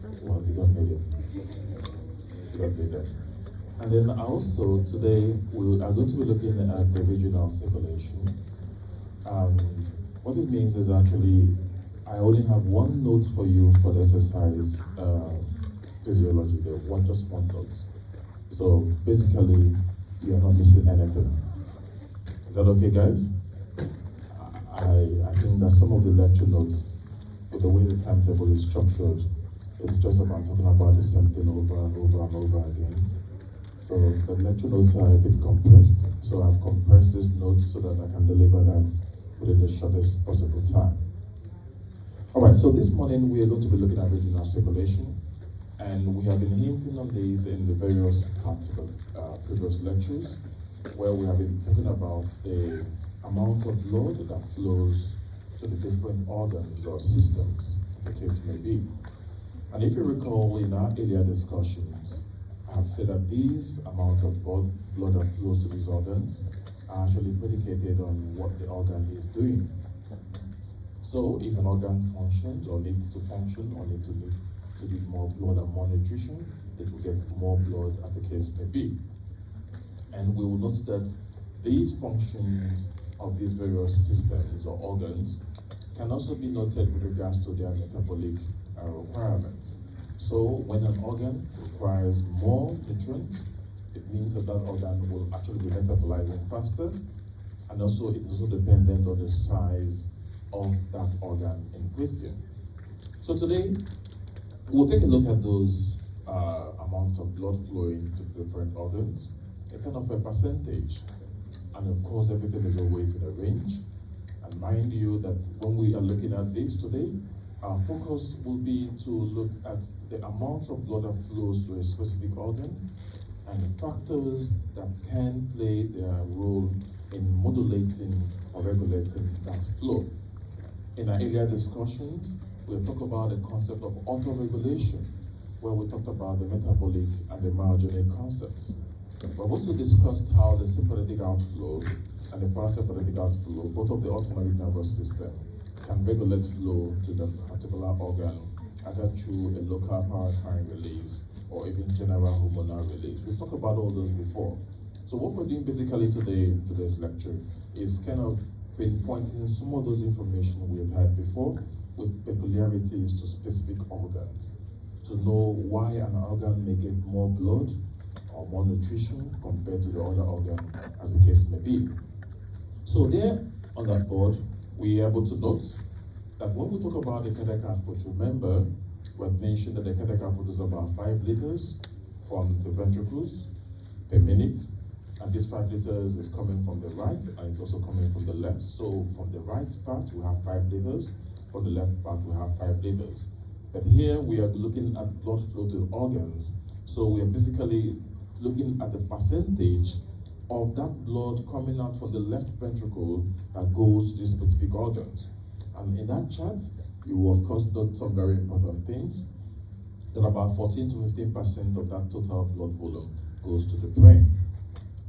Well, you don't need it. You don't need it. And then also today we are going to be looking at the regional circulation. Um, what it means is actually I only have one note for you for the exercise physiology. There, just one note. So basically, you are not missing anything. Is that okay, guys? I think that some of the lecture notes, with the way the timetable is structured, it's just about talking about the same thing over and over and over again. So the lecture notes are a bit compressed. So I've compressed these notes so that I can deliver that within the shortest possible time. All right, so this morning we are going to be looking at regional circulation, and we have been hinting on these in the various parts of the previous lectures, where we have been talking about the amount of blood that flows to the different organs or systems, as the case may be. And if you recall in our earlier discussions, I have said that these amount of blood that flows to these organs are actually predicated on what the organ is doing. So if an organ functions or needs to function or need more blood and more nutrition, it will get more blood, as the case may be. And we will note that these functions of these various systems or organs can also be noted with regards to their metabolic requirements. So when an organ requires more nutrients, it means that organ will actually be metabolizing faster, and also it is also dependent on the size of that organ in question. So today, we'll take a look at those amount of blood flowing to different organs, a kind of a percentage. And of course, everything is always in a range. And mind you that when we are looking at this today, our focus will be to look at the amount of blood that flows to a specific organ and the factors that can play their role in modulating or regulating that flow. In our earlier discussions, we've talked about the concept of autoregulation, where we talked about the metabolic and the myogenic concepts. We've also discussed how the sympathetic outflow and the parasympathetic outflow, both of the autonomic nervous system, can regulate flow to the particular organ, either through a local paracrine release or even general hormonal release. We've talked about all those before. So what we're doing basically today in today's lecture is kind of pinpointing some of those information we have had before with peculiarities to specific organs, to know why an organ may get more blood or more nutrition compared to the other organ, as the case may be. So there on that board, we are able to note that when we talk about the cardiac output, remember we've mentioned that the cardiac output is about 5 liters from the ventricles per minute, and this 5 liters is coming from the right and it's also coming from the left. So from the right part we have 5 liters, from the left part we have 5 liters. But here we are looking at blood flow to the organs, so we are basically looking at the percentage of that blood coming out from the left ventricle that goes to these specific organs. And in that chart, you will of course note some very important things, that about 14 to 15% of that total blood volume goes to the brain.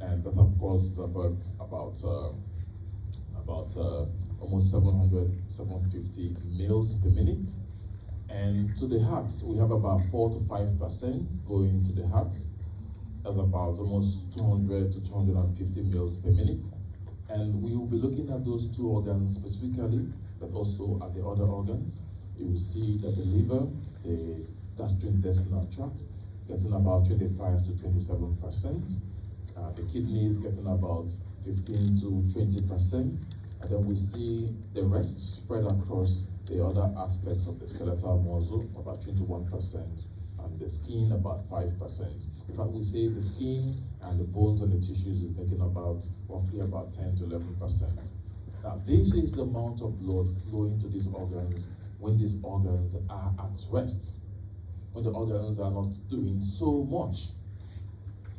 And that of course is about almost 750 mils per minute. And to the heart, we have about 4 to 5% going to the heart. That's about almost 200 to 250 mils per minute. And we will be looking at those two organs specifically, but also at the other organs. You will see that the liver, the gastrointestinal tract, getting about 25 to 27%. The kidneys getting about 15 to 20%. And then we see the rest spread across the other aspects of the skeletal muscle, about 21%. And the skin about 5%. In fact, we say the skin and the bones and the tissues is making about roughly about 10 to 11%. Now, this is the amount of blood flowing to these organs when these organs are at rest, when the organs are not doing so much.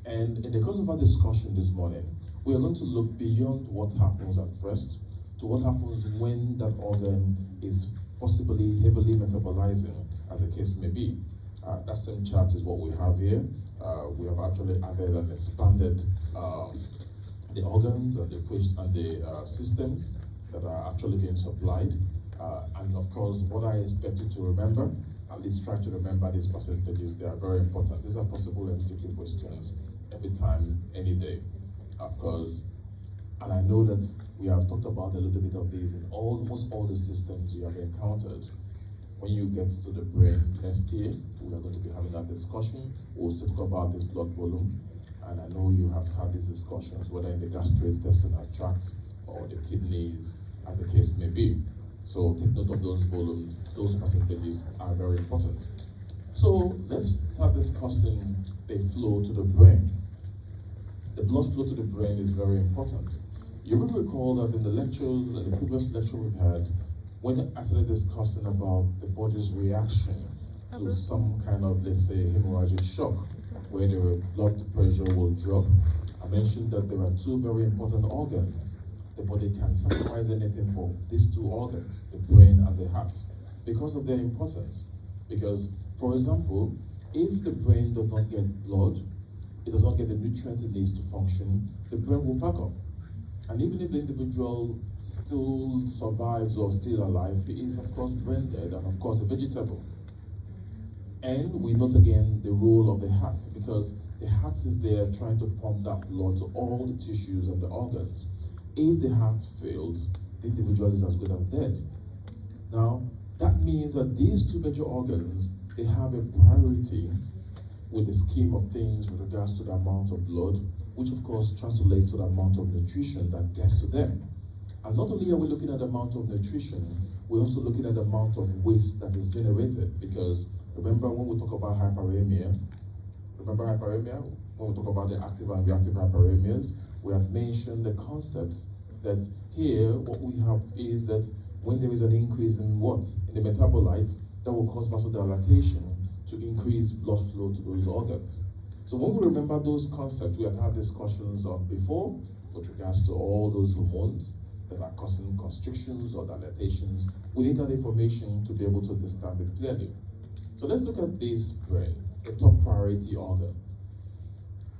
And in the course of our discussion this morning, we are going to look beyond what happens at rest to what happens when that organ is possibly heavily metabolizing, as the case may be. That same chart is what we have here. We have actually added and expanded the organs and the systems that are actually being supplied. And of course, what I expect you to remember at least try to remember these percentages. They are very important. These are possible MCQ questions every time, any day, of course. And I know that we have talked about a little bit of these in almost all the systems you have encountered. When you get to the brain next year, we are going to be having that discussion. We'll still talk about this blood volume. And I know you have had these discussions, whether in the gastrointestinal tract or the kidneys, as the case may be. So take note of those volumes. Those percentages are very important. So let's start discussing the flow to the brain. The blood flow to the brain is very important. You will recall that in the lectures, in the previous lecture we've had, when I started discussing about the body's reaction to some kind of, let's say, hemorrhagic shock, where the blood pressure will drop, I mentioned that there are two very important organs. The body can sacrifice anything for these two organs, the brain and the heart, because of their importance. Because, for example, if the brain does not get blood, it does not get the nutrients it needs to function, the brain will pack up. And even if the individual still survives or still alive, he is of course brain dead and of course a vegetable. And we note again the role of the heart, because the heart is there trying to pump that blood to all the tissues and the organs. If the heart fails, the individual is as good as dead. Now, that means that these two major organs, they have a priority with the scheme of things with regards to the amount of blood, which of course translates to the amount of nutrition that gets to them. And not only are we looking at the amount of nutrition, we're also looking at the amount of waste that is generated. Because remember when we talk about hyperemia, when we talk about the active and reactive hyperemias, we have mentioned the concepts that here what we have is that when there is an increase in in the metabolites, that will cause vasodilatation to increase blood flow to those organs. So when we remember those concepts, we had discussions on before with regards to all those hormones that are causing constrictions or dilatations. We need that information to be able to understand it clearly. So let's look at this brain, the top priority organ.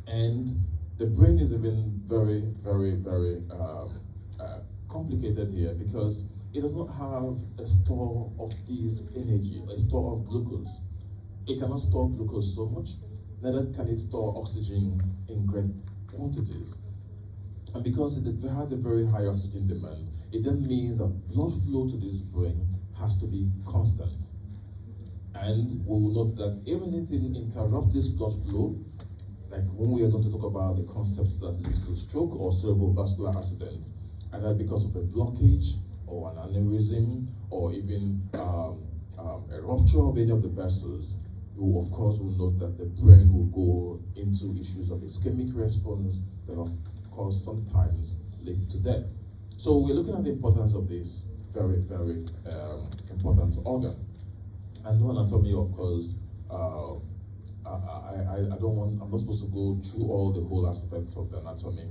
And the brain is even very, very, very complicated here, because it does not have a store of this energy, a store of glucose. It cannot store glucose so much, neither can it store oxygen in great quantities. And because it has a very high oxygen demand, it then means that blood flow to this brain has to be constant. And we will note that if anything interrupts this blood flow, like when we are going to talk about the concepts that leads to stroke or cerebrovascular accident, either because of a blockage or an aneurysm or even a rupture of any of the vessels, you of course will note that the brain will go into issues of ischemic response that of course sometimes lead to death. So we're looking at the importance of this very, very important organ. And no anatomy, of course, I'm not supposed to go through all the whole aspects of the anatomy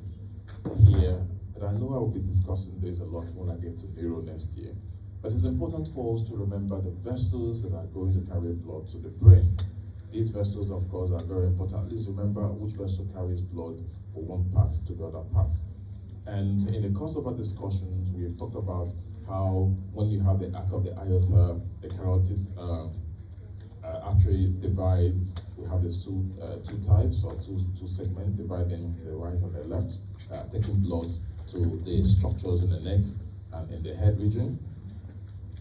here, but I know I will be discussing this a lot when I get to neuro next year. But it's important for us to remember the vessels that are going to carry blood to the brain. These vessels, of course, are very important. At least remember which vessel carries blood from one part to the other part. And in the course of our discussions, we have talked about how when you have the arc of the aorta, the carotid artery divides. We have these two types, or two segments dividing the right and the left, taking blood to the structures in the neck and in the head region.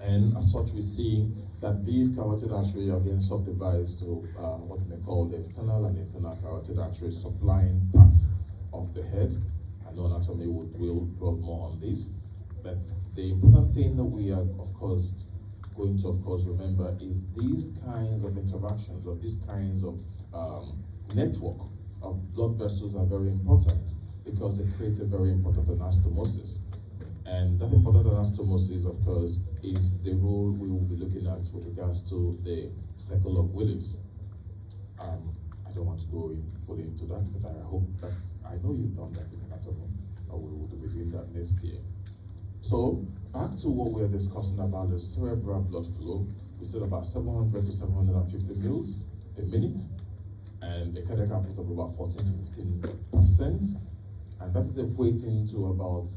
And as such, we see that these carotid arteries again subdivides to what we may call the external and internal carotid arteries, supplying parts of the head. I know anatomy will dwell more on this, but the important thing that we are, of course, going to, remember is these kinds of interactions, or these kinds of network of blood vessels are very important, because they create a very important anastomosis. And that important anastomosis, of course, is the role we will be looking at with regards to the circle of Willis. I don't want to go fully into that, but I hope that, I know you've done that in anatomy, or we will be doing that next year. So, back to what we are discussing about the cerebral blood flow. We said about 700 to 750 mils a minute, and a cardiac output of about 14 to 15%. And that is equating to about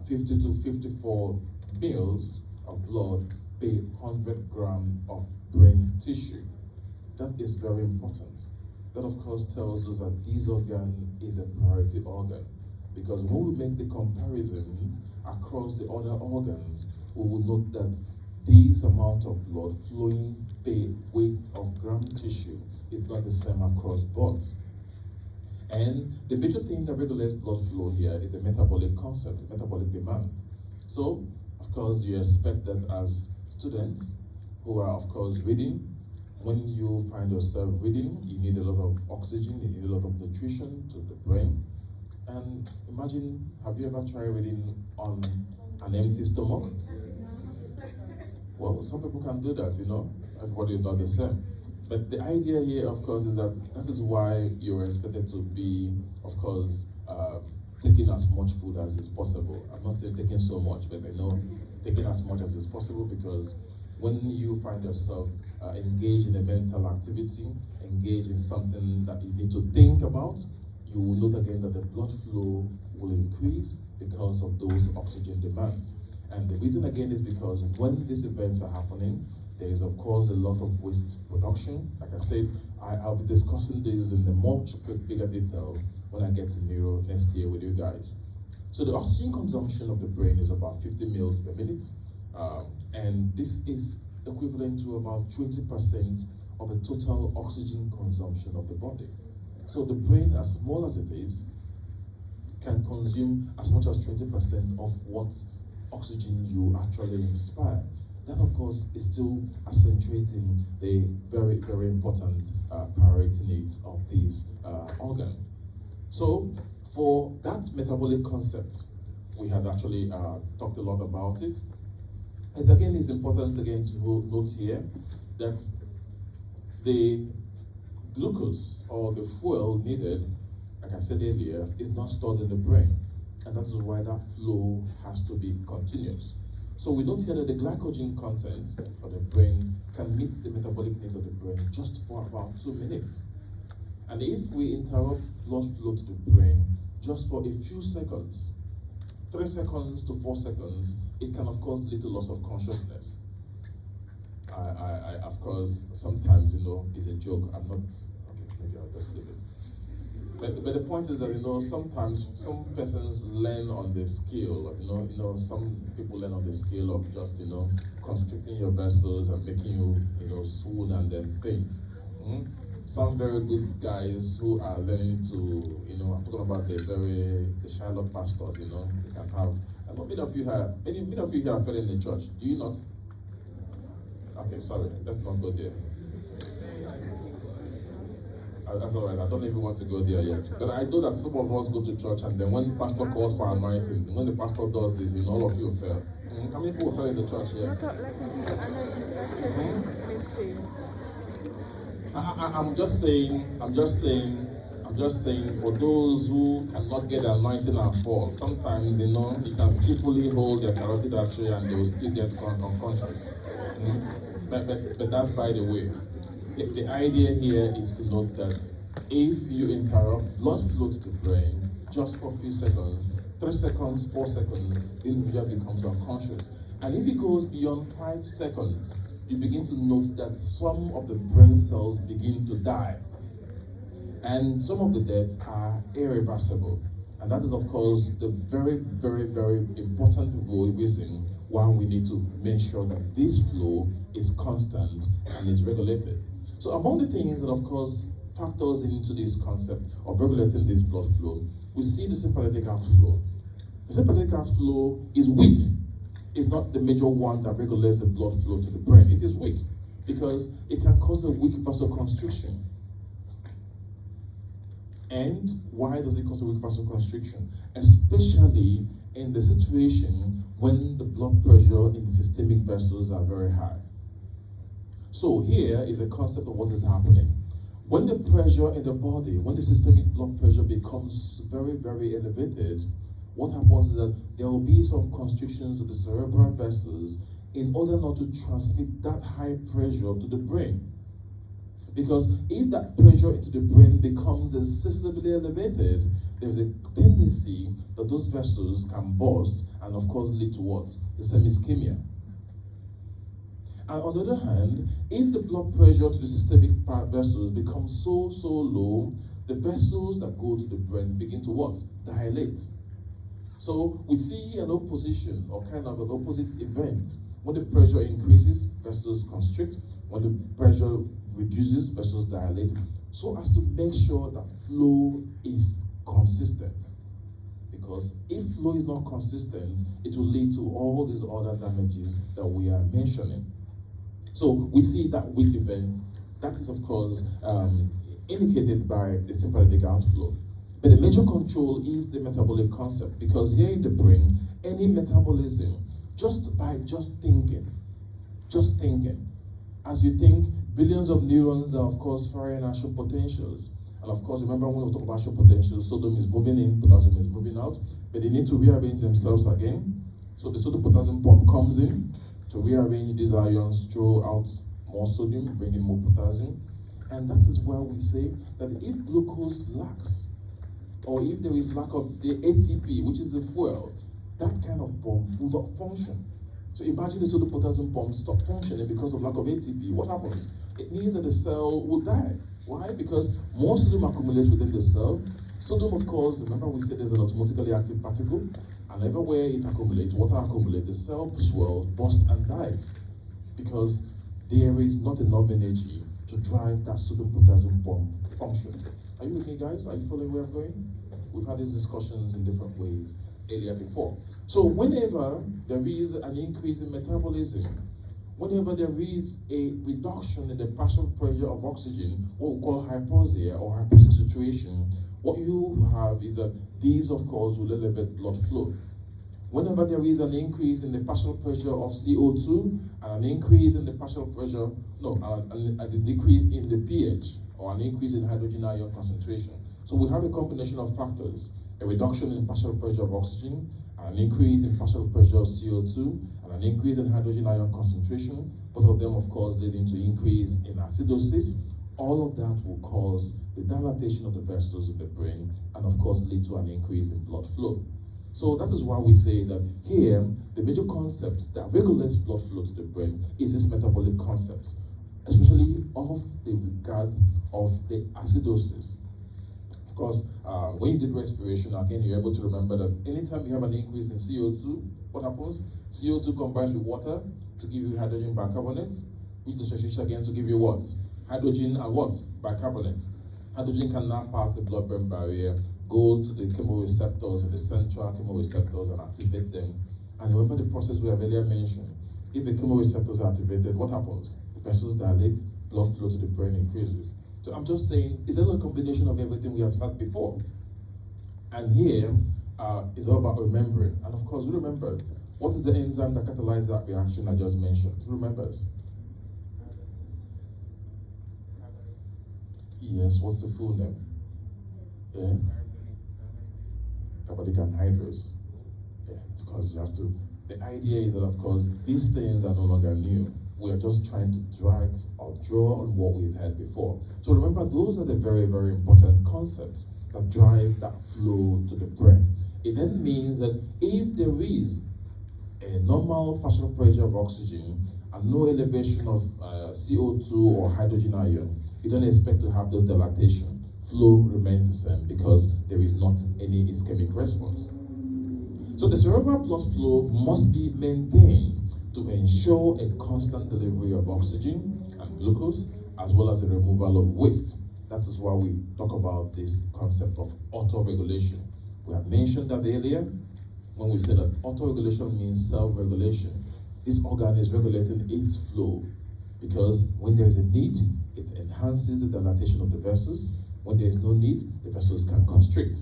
50 to 54 mils of blood per 100 grams of brain tissue. That is very important. That of course tells us that this organ is a priority organ, because when we make the comparison across the other organs, we will note that this amount of blood flowing per weight of gram tissue is not the same across both. And the major thing that regulates blood flow here is a metabolic concept, metabolic demand. So, of course, you expect that as students who are, of course, reading, when you find yourself reading, you need a lot of oxygen, you need a lot of nutrition to the brain. And imagine, have you ever tried reading on an empty stomach? Well, some people can do that, everybody is not the same. But the idea here, of course, is that is why you're expected to be, of course, taking as much food as is possible. I'm not saying taking so much, but taking as much as is possible, because when you find yourself engaged in a mental activity, engaged in something that you need to think about, you will note again that the blood flow will increase because of those oxygen demands. And the reason again is because when these events are happening, there is of course a lot of waste production. Like I said, I'll be discussing this in a much bigger detail when I get to neuro next year with you guys. So the oxygen consumption of the brain is about 50 mils per minute. And this is equivalent to about 20% of the total oxygen consumption of the body. So the brain, as small as it is, can consume as much as 20% of what oxygen you actually inspire. That, of course, is still accentuating the very, very important priority needs of this organ. So, for that metabolic concept, we have actually talked a lot about it. And again, it's important again to note here that the glucose or the fuel needed, like I said earlier, is not stored in the brain. And that is why that flow has to be continuous. So we note here that the glycogen content of the brain can meet the metabolic needs of the brain just for about 2 minutes. And if we interrupt blood flow to the brain just for a few seconds, 3 seconds to 4 seconds, it can of course lead to loss of consciousness. I of course, sometimes, it's a joke. I'm not, okay, maybe I'll just leave it. But the point is that, sometimes some persons learn on the scale of, some people learn on the scale of just, constricting your vessels and making you, swoon and then faint. Some very good guys who are learning to, I'm talking about the Shiloh pastors, they can have, I know many of you here are in the church. Do you not? Okay, sorry, let's not go there. That's all right. I don't even want to go there yet. But I know that some of us go to church, and then when the pastor calls for anointing, when the pastor does this, all of you fell. How many people fell in the church here? I'm just saying, for those who cannot get the anointing and fall, sometimes, you can skillfully hold their carotid artery and they will still get unconscious. But that's by the way. The idea here is to note that if you interrupt blood flow to the brain just for a few seconds, 3 seconds, 4 seconds, the individual becomes unconscious. And if it goes beyond 5 seconds, you begin to note that some of the brain cells begin to die. And some of the deaths are irreversible. And that is, of course, the very, very, very important reason why we need to make sure that this flow is constant and is regulated. So among the things that, of course, factors into this concept of regulating this blood flow, we see the sympathetic outflow. The sympathetic outflow is weak. It's not the major one that regulates the blood flow to the brain. It is weak because it can cause a weak vasoconstriction. And why does it cause a weak vasoconstriction? Especially in the situation when the blood pressure in the systemic vessels are very high. So here is a concept of what is happening. When the pressure in the body, when the systemic blood pressure becomes very, very elevated, what happens is that there will be some constrictions of the cerebral vessels in order not to transmit that high pressure to the brain. Because if that pressure into the brain becomes excessively elevated, there's a tendency that those vessels can burst and of course lead to what? The semischemia. And on the other hand, if the blood pressure to the systemic vessels becomes so low, the vessels that go to the brain begin to what? Dilate. So we see an opposition or kind of an opposite event. When the pressure increases, vessels constrict. When the pressure reduces, vessels dilate. So as to make sure that flow is consistent. Because if flow is not consistent, it will lead to all these other damages that we are mentioning. So we see that weak event. That is, of course, indicated by the sympathetic outflow. But the major control is the metabolic concept, because here in the brain, any metabolism, just thinking, as you think, billions of neurons are, of course, firing at shock potentials. And of course, remember when we talk about shock potentials, sodium is moving in, potassium is moving out, but they need to rearrange themselves again. So the sodium potassium pump comes in to rearrange these ions, throw out more sodium, bring in more potassium. And that is where we say that if glucose lacks, or if there is lack of the ATP, which is the fuel, that kind of pump will not function. So imagine the sodium potassium pump stop functioning because of lack of ATP. What happens? It means that the cell will die. Why? Because more sodium accumulates within the cell. Sodium, of course, remember we said there's an automatically active particle, and everywhere it accumulates, water accumulates, the cell swells, bursts, and dies. Because there is not enough energy to drive that sodium potassium pump function. Are you with me, guys? Are you following where I'm going? We've had these discussions in different ways earlier before. So whenever there is an increase in metabolism, whenever there is a reduction in the partial pressure of oxygen, what we call hypoxia or hypoxic situation, what you have is that these, of course, will elevate blood flow. Whenever there is an increase in the partial pressure of CO2 and an increase in the partial pressure, a decrease in the pH or an increase in hydrogen ion concentration. So we have a combination of factors, a reduction in partial pressure of oxygen, an increase in partial pressure of CO2, and an increase in hydrogen ion concentration, both of them, of course, leading to increase in acidosis. All of that will cause the dilatation of the vessels in the brain and, of course, lead to an increase in blood flow. So that is why we say that here, the major concept that regulates blood flow to the brain is this metabolic concept, especially of the regard of the acidosis. Of course, when you did respiration, again, you're able to remember that anytime you have an increase in CO2, what happens? CO2 combines with water to give you hydrogen bicarbonate, which is again to give you what? Hydrogen and what? Bicarbonate. Hydrogen can now pass the blood-brain barrier, go to the chemoreceptors and the central chemoreceptors and activate them. And remember the process we have earlier mentioned. If the chemoreceptors are activated, what happens? The vessels dilate, blood flow to the brain increases. So I'm just saying, it's a little combination of everything we have said before. And here is all about remembering. And of course, who remembers? What is the enzyme that catalyzes that reaction I just mentioned? Who remembers? Yes, what's the full name? Yeah. Carbonic anhydrase. Yeah, of course, you have to. The idea is that, of course, these things are no longer new. We are just trying to drag or draw on what we've had before. So remember, those are the very, very important concepts that drive that flow to the brain. It then means that if there is a normal partial pressure of oxygen and no elevation of CO2 or hydrogen ion, you don't expect to have those dilatation. Flow remains the same because there is not any ischemic response. So the cerebral blood flow must be maintained to ensure a constant delivery of oxygen and glucose, as well as the removal of waste. That is why we talk about this concept of autoregulation. We have mentioned that earlier when we said that autoregulation means self-regulation. This organ is regulating its flow because when there is a need, it enhances the dilatation of the vessels. When there is no need, the vessels can constrict.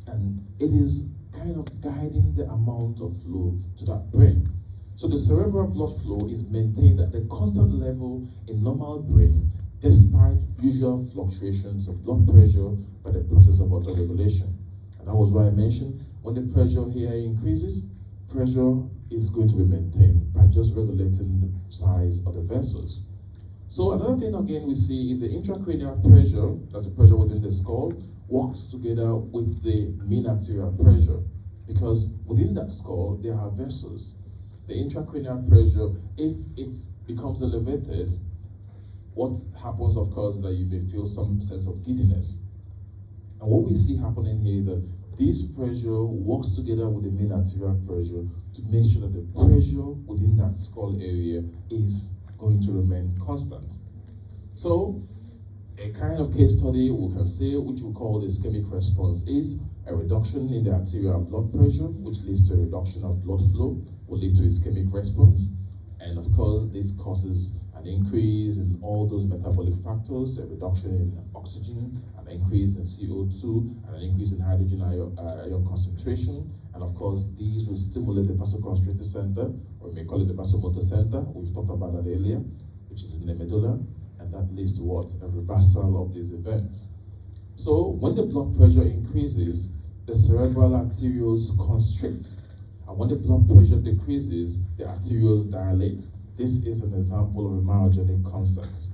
And it is kind of guiding the amount of flow to that brain. So the cerebral blood flow is maintained at a constant level in normal brain despite usual fluctuations of blood pressure by the process of autoregulation. And that was why I mentioned when the pressure here increases, pressure is going to be maintained by just regulating the size of the vessels. So another thing again we see is the intracranial pressure, that's the pressure within the skull, works together with the mean arterial pressure because within that skull there are vessels. The intracranial pressure, if it's becomes elevated, what happens, of course, is that you may feel some sense of giddiness. And what we see happening here is that this pressure works together with the mean arterial pressure to make sure that the pressure within that skull area is going to remain constant. So, a kind of case study we can say, which we call the ischemic response, is a reduction in the arterial blood pressure, which leads to a reduction of blood flow, will lead to ischemic response. And of course, this causes an increase in all those metabolic factors, a reduction in oxygen, an increase in CO2, and an increase in hydrogen ion concentration. And of course, these will stimulate the vasoconstrictor center, or we may call it the vasomotor center. We've talked about that earlier, which is in the medulla, and that leads to what? A reversal of these events. So when the blood pressure increases, the cerebral arterioles constrict. And when the blood pressure decreases, the arterioles dilate. This is an example of a myogenic concept.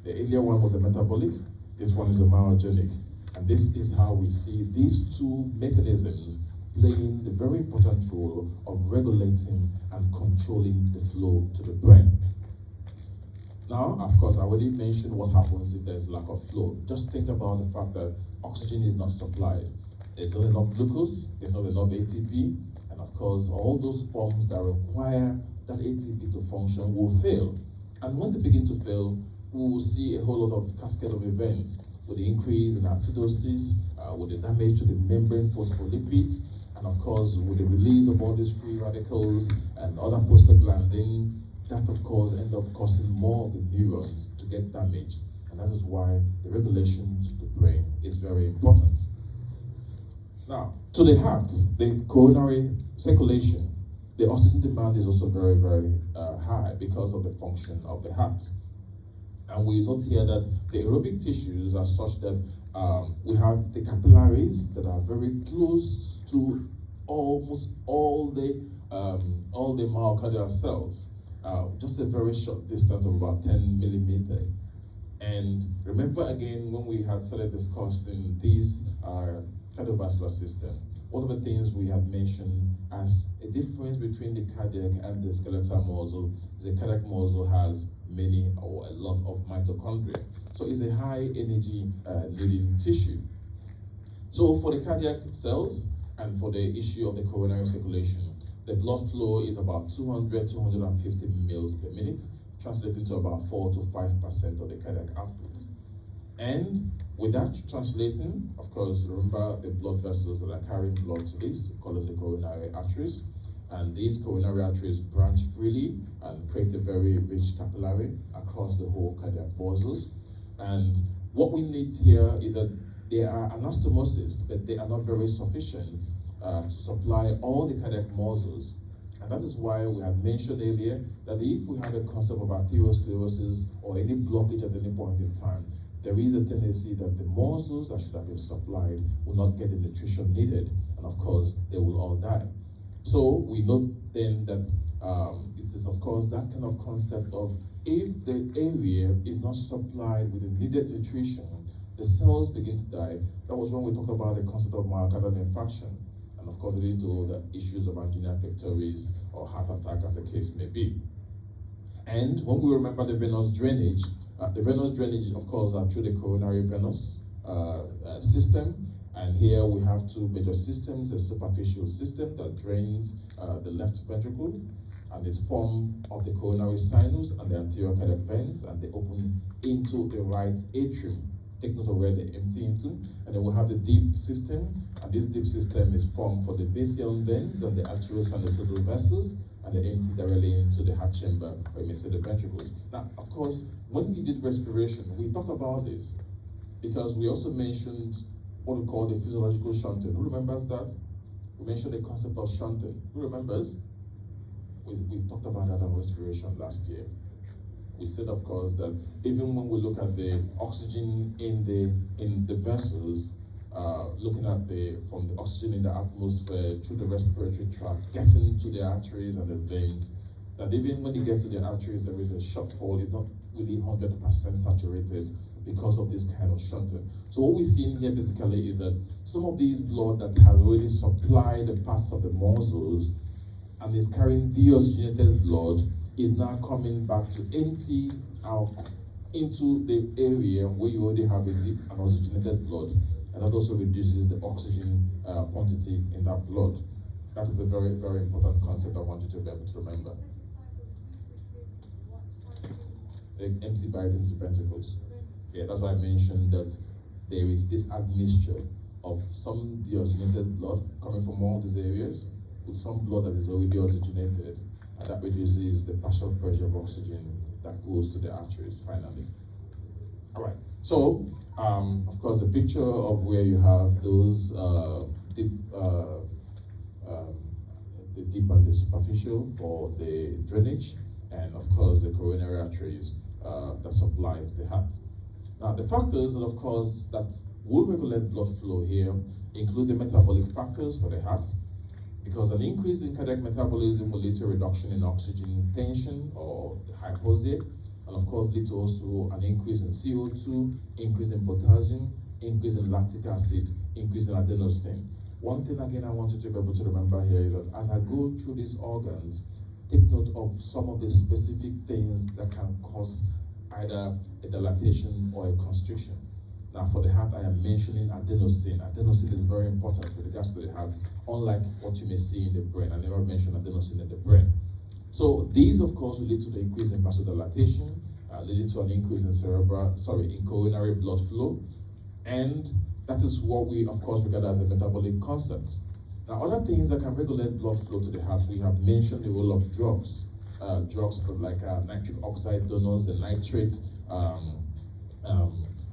The earlier one was a metabolic, this one is a myogenic. And this is how we see these two mechanisms playing the very important role of regulating and controlling the flow to the brain. Now, of course, I already mentioned what happens if there's lack of flow. Just think about the fact that oxygen is not supplied. There's not enough glucose, there's not enough ATP, and of course, all those forms that require that ATP to function will fail. And when they begin to fail, we will see a whole lot of cascade of events with the increase in acidosis, with the damage to the membrane phospholipids, and of course, with the release of all these free radicals and other prostaglandin, that of course end up causing more of the neurons to get damaged. And that is why the regulation to the brain is very important. Now, to the heart, the coronary circulation, the oxygen demand is also very, very high because of the function of the heart. And we note here that the aerobic tissues are such that we have the capillaries that are very close to almost all the myocardial cells, just a very short distance of about 10 millimeters. And remember again when we had started discussing these cardiovascular system, one of the things we had mentioned as a difference between the cardiac and the skeletal muscle is the cardiac muscle has many or a lot of mitochondria. So it's a high energy needing tissue. So for the cardiac cells and for the issue of the coronary circulation, the blood flow is about 250 mils per minute, translating to about 4 to 5% of the cardiac output. And with that translating, of course, remember the blood vessels that are carrying blood to this, call them the coronary arteries. And these coronary arteries branch freely and create a very rich capillary across the whole cardiac muscles. And what we need here is that they are anastomosis, but they are not very sufficient to supply all the cardiac muscles. And that is why we had mentioned earlier that if we have a concept of arteriosclerosis or any blockage at any point in time, there is a tendency that the muscles that should have been supplied will not get the nutrition needed, and of course, they will all die. So we note then that it is, of course, that kind of concept of if the area is not supplied with the needed nutrition, the cells begin to die. That was when we talked about the concept of myocardial infarction, and of course, leading to the issues of angina pectoris or heart attack, as the case may be. And when we remember the venous drainage, of course, are through the coronary venous system. And here we have two major systems: a superficial system that drains the left ventricle and is formed of the coronary sinus and the anterior cardiac veins, and they open into the right atrium. Take note of where they empty into. And then we have the deep system, and this deep system is formed for the basal veins and the arteriosinusoidal vessels, and they empty directly into the heart chamber, where you may see the ventricles. Now, of course, when we did respiration, we talked about this because we also mentioned what we call the physiological shunting. Who remembers that? We mentioned the concept of shunting. Who remembers? We talked about that on respiration last year. We said, of course, that even when we look at the oxygen in the vessels, looking at from the oxygen in the atmosphere through the respiratory tract, getting to the arteries and the veins, that even when you get to the arteries, there is a shortfall. It's not really 100% saturated because of this kind of shunting. So what we see in here basically is that some of these blood that has already supplied the parts of the muscles and is carrying deoxygenated blood is now coming back to empty out into the area where you already have an oxygenated blood, and that also reduces the oxygen quantity in that blood. That is a very, very important concept I want you to be able to remember. The empty bite into ventricles. Yeah, that's why I mentioned that there is this admixture of some deoxygenated blood coming from all these areas with some blood that is already oxygenated, and that reduces the partial pressure of oxygen that goes to the arteries finally. All right. So, of course, the picture of where you have those deep, the deep and the superficial for the drainage, and of course the coronary arteries that supplies the heart. Now, the factors, of course, that will regulate blood flow here include the metabolic factors for the heart, because an increase in cardiac metabolism will lead to a reduction in oxygen tension or hypoxia, and of course lead to also an increase in CO2, increase in potassium, increase in lactic acid, increase in adenosine. One thing again I want you to be able to remember here is that as I go through these organs, take note of some of the specific things that can cause either a dilatation or a constriction. Now, for the heart, I am mentioning adenosine. Adenosine is very important with regards to the heart, unlike what you may see in the brain. I never mentioned adenosine in the brain. So these, of course, will lead to the increase in vasodilatation, leading to an increase in coronary blood flow, and that is what we, of course, regard as a metabolic concept. Now, other things that can regulate blood flow to the heart, we have mentioned the role of drugs. Drugs like nitric oxide donors, the nitrates,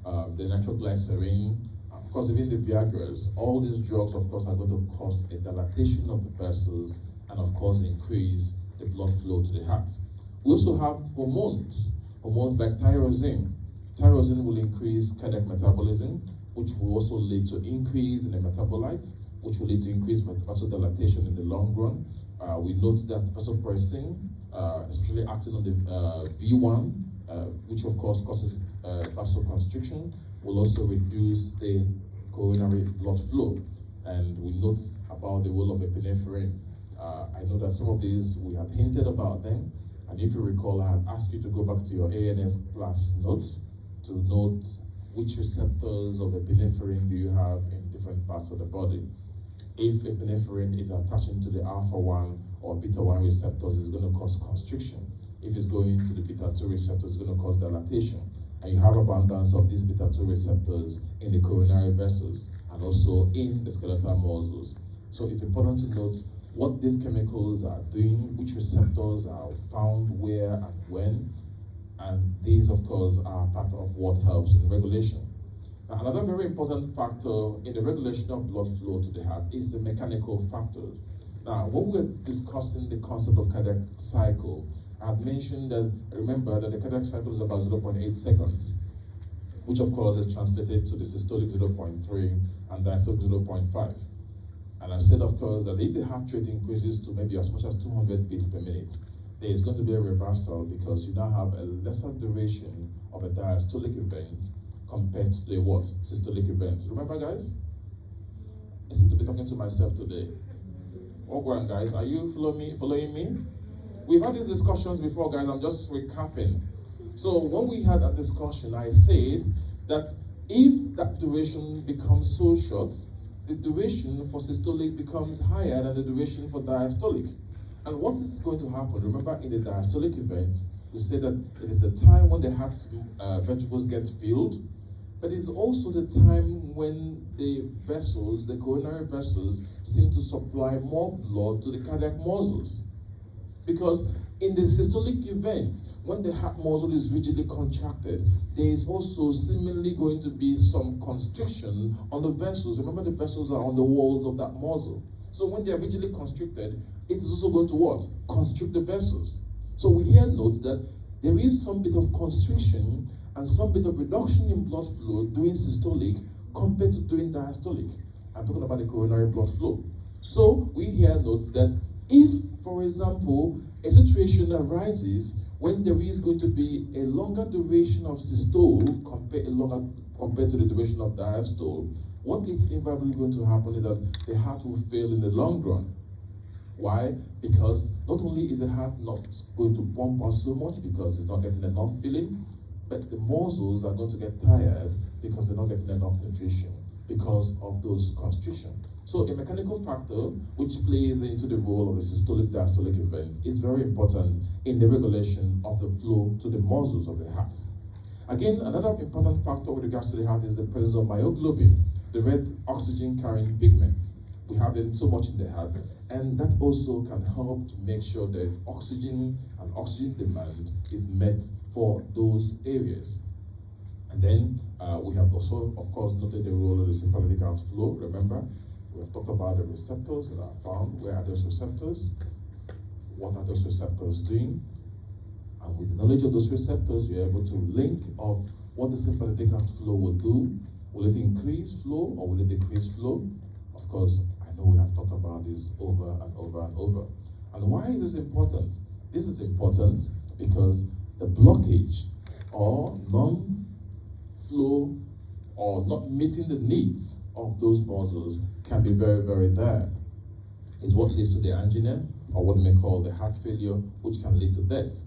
the nitroglycerin, of course, even the Viagras. All these drugs, of course, are going to cause a dilatation of the vessels and, of course, increase the blood flow to the heart. We also have hormones like tyrosine. Tyrosine will increase cardiac metabolism, which will also lead to increase in the metabolites, which will lead to increased vasodilatation in the long run. We note that vasopressin, especially acting on the V1, which of course causes vasoconstriction, will also reduce the coronary blood flow. And we note about the role of epinephrine. I know that some of these we have hinted about them, and if you recall, I had asked you to go back to your ANS class notes to note which receptors of epinephrine do you have in different parts of the body. If epinephrine is attaching to the alpha-1 or beta-1 receptors, it's going to cause constriction. If it's going to the beta-2 receptors, it's going to cause dilatation. And you have abundance of these beta-2 receptors in the coronary vessels and also in the skeletal muscles. So it's important to note what these chemicals are doing, which receptors are found where and when, and these, of course, are part of what helps in regulation. Now, another very important factor in the regulation of blood flow to the heart is the mechanical factors. Now, when we were discussing the concept of cardiac cycle, I had mentioned that, remember that the cardiac cycle is about 0.8 seconds, which of course is translated to the systolic 0.3 and diastolic 0.5. And I said, of course, that if the heart rate increases to maybe as much as 200 beats per minute, there is going to be a reversal because you now have a lesser duration of a diastolic event compared to the what? Systolic event. Remember, guys? I seem to be talking to myself today. Oh, go on, guys. Are you following me? We've had these discussions before, guys. I'm just recapping. So when we had that discussion, I said that if that duration becomes so short, the duration for systolic becomes higher than the duration for diastolic. And what is going to happen? Remember, in the diastolic event, we said that it is a time when the heart ventricles get filled, but it's also the time when the vessels, the coronary vessels, seem to supply more blood to the cardiac muscles. Because in the systolic event, when the heart muscle is rigidly contracted, there is also seemingly going to be some constriction on the vessels. Remember, the vessels are on the walls of that muscle. So when they are rigidly constricted, it is also going to what? Constrict the vessels. So we here note that there is some bit of constriction and some bit of reduction in blood flow during systolic compared to during diastolic. I'm talking about the coronary blood flow. So we here note that if, for example, a situation arises when there is going to be a longer duration of systole compared to the duration of diastole, what is invariably going to happen is that the heart will fail in the long run. Why? Because not only is the heart not going to pump out so much because it's not getting enough filling, but the muscles are going to get tired because they're not getting enough nutrition because of those constriction. So a mechanical factor which plays into the role of a systolic diastolic event is very important in the regulation of the flow to the muscles of the heart. Again, another important factor with regards to the heart is the presence of myoglobin, the red oxygen carrying pigment. We have them so much in the heart, and that also can help to make sure that oxygen and oxygen demand is met for those areas. And then we have also, of course, noted the role of the sympathetic outflow. Remember, we have talked about the receptors that are found. Where are those receptors? What are those receptors doing? And with the knowledge of those receptors, you're able to link up what the sympathetic outflow will do. Will it increase flow or will it decrease flow? Of course, I know we have talked about this over and over and over. And why is this important? This is important because the blockage or non-flow or not meeting the needs of those muscles can be very, very dire. It's what leads to the angina, or what we may call the heart failure, which can lead to death.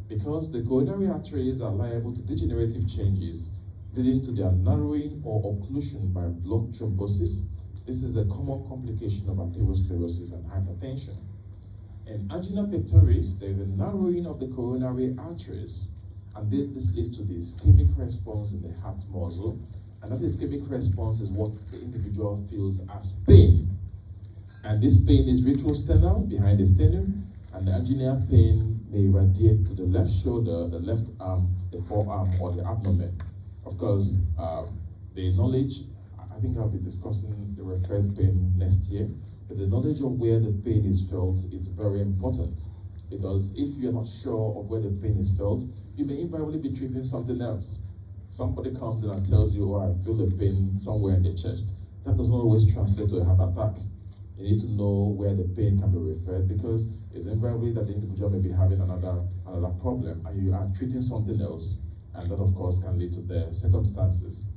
Because the coronary arteries are liable to degenerative changes, leading to their narrowing or occlusion by blood thrombosis. This is a common complication of arteriosclerosis and hypertension. In angina pectoris, there is a narrowing of the coronary arteries, and this leads to the ischemic response in the heart muscle, and that ischemic response is what the individual feels as pain. And this pain is retrosternal, behind the sternum, and the angina pain may radiate to the left shoulder, the left arm, the forearm, or the abdomen. Of course, the knowledge, I think I'll be discussing the referred pain next year, but the knowledge of where the pain is felt is very important, because if you're not sure of where the pain is felt, you may invariably be treating something else. Somebody comes in and tells you, oh, I feel a pain somewhere in the chest. That doesn't always translate to a heart attack. You need to know where the pain can be referred, because it's invariably that the individual may be having another problem and you are treating something else, and that of course can lead to their circumstances.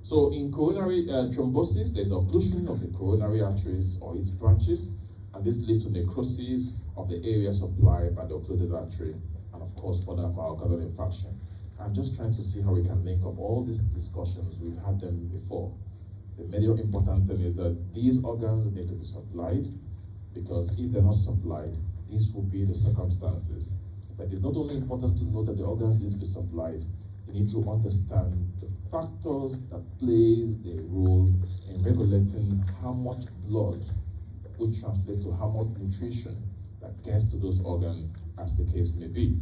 So in coronary thrombosis, there's occlusion of the coronary arteries or its branches, and this leads to necrosis of the area supplied by the occluded artery, and of course for that myocardial infarction. I'm just trying to see how we can link up all these discussions. We've had them before. The major important thing is that these organs need to be supplied, because if they're not supplied, these will be the circumstances. But it's not only important to know that the organs need to be supplied, you need to understand the factors that plays the role in regulating how much blood will translate to how much nutrition that gets to those organs, as the case may be.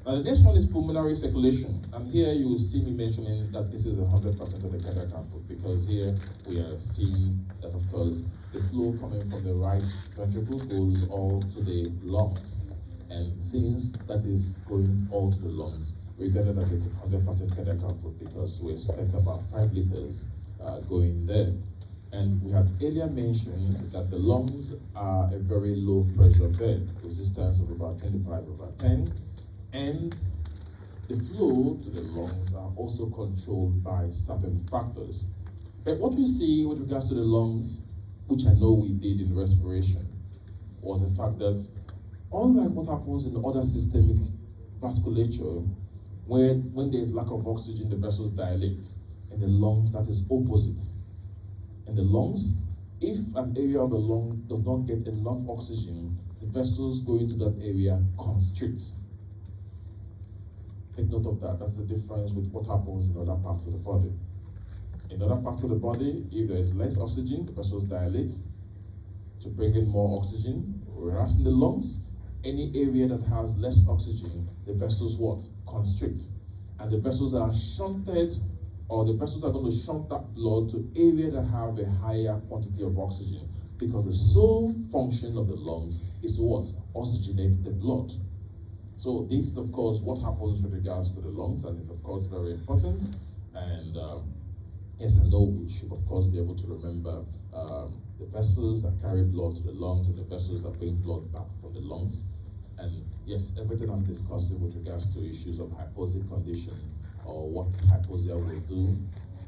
Now the next one is pulmonary circulation, and here you will see me mentioning that this is 100% of the cardiac output, because here we are seeing that of course the flow coming from the right ventricle goes all to the lungs, and since that is going all to the lungs, we get it as a 100% cardiac output, because we expect about 5 liters going there. And we had earlier mentioned that the lungs are a very low pressure bed, resistance of about 25/10, and the flow to the lungs are also controlled by certain factors. But what we see with regards to the lungs, which I know we did in respiration, was the fact that unlike what happens in other systemic vasculature, when there is lack of oxygen, the vessels dilate. In the lungs, that is opposite. In the lungs, if an area of the lung does not get enough oxygen, the vessels going to that area constrict. Take note of that. That's the difference with what happens in other parts of the body. In other parts of the body, if there is less oxygen, the vessels dilate to bring in more oxygen. Whereas in the lungs, any area that has less oxygen, the vessels what? Constrict. And the vessels are shunted, or the vessels are going to shunt that blood to areas that have a higher quantity of oxygen, because the sole function of the lungs is to what? Oxygenate the blood. So this is of course what happens with regards to the lungs, and it's of course very important. And yes, I know we should of course be able to remember the vessels that carry blood to the lungs and the vessels that bring blood back from the lungs. And yes, everything I'm discussing with regards to issues of hypoxic condition, or what hypoxia will do,